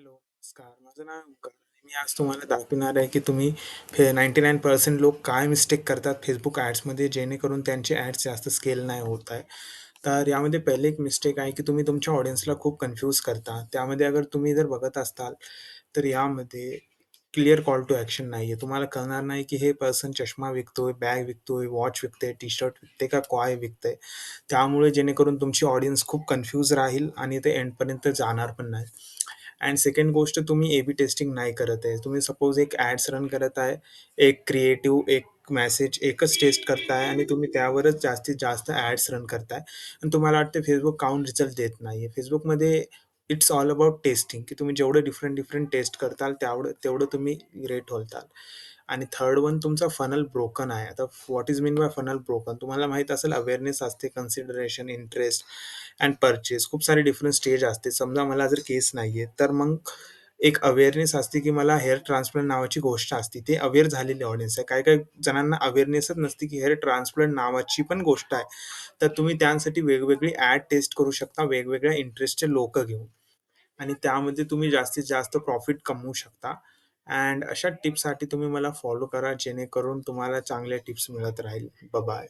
Hello, नमस्कार. माझं नाव आहे ओंकार आणि मी आज तुम्हाला दाखवणार आहे, की तुम्ही 99% लोक काय मिस्टेक करतात Facebook ॲड्समध्ये जेणेकरून त्यांचे ॲड्स जास्त स्केल नाही होत आहे. तर यामध्ये पहिले एक मिस्टेक आहे, की तुम्ही तुमच्या ऑडियन्सला खूप कन्फ्यूज करता. त्यामध्ये अगर तुम्ही जर बघत असताल, तर यामध्ये क्लिअर कॉल टू ॲक्शन नाहीये. तुम्हाला कळणार नाही, की हे पर्सन चष्मा विकतोय, बॅग विकतोय, वॉच विकतंय, टी-शर्ट विकतंय का काय विकतंय. त्यामुळे जेणेकरून तुमची ऑडियन्स खूप कन्फ्यूज राहील आणि ते एंडपर्यंत जाणार पण नाही. अँड सेकंड गोष्ट तुम्ही ए-बी टेस्टिंग नाही करत आहे. तुम्ही सपोज एक ॲड्स रन करत आहे. एक क्रिएटिव्ह, एक मेसेज एकच टेस्ट करताय आणि तुम्ही त्यावरच जास्तीत जास्त ॲड्स रन करताय आणि तुम्हाला वाटतं Facebook काहून रिझल्ट देत नाहीये. Facebookमध्ये इट्स ऑल अबाउट टेस्टिंग, की तुम्ही जेवढं डिफरंट टेस्ट करताल तेवढं तेवढं तुम्ही ग्रेट होताल. आणि थर्ड वन तुमचा फनल ब्रोकन आहे. आता what is mean by funnel broken? तुम्हाला माहीत असेल अवेअरनेस असते, कन्सिडरेशन, इंटरेस्ट अँड पर्चेस खूप सारे डिफरंट स्टेज असते. समजा मला जर केस नाहीये, तर मग एक अवेअरनेस असते, की मला हेअर ट्रान्सप्लांट नावाची गोष्ट असते. ते अवेअर झालेली ऑडियन्स आहे. काही-काही जणांना अवेअरनेसच नसते, की हेअर ट्रान्सप्लांट नावाची पण गोष्ट आहे. तर तुम्ही त्यांसाठी वेगवेगळी ॲड टेस्ट करू शकता, वेगवेगळ्या इंटरेस्टचे लोकं घेऊन आणि त्यामध्ये तुम्ही जास्तीत जास्त प्रॉफिट कमवू शकता. अँड अशा टिप्ससाठी तुम्ही मला फॉलो करा, जेणेकरून तुम्हाला चांगल्या टिप्स मिळत राहील. बाय.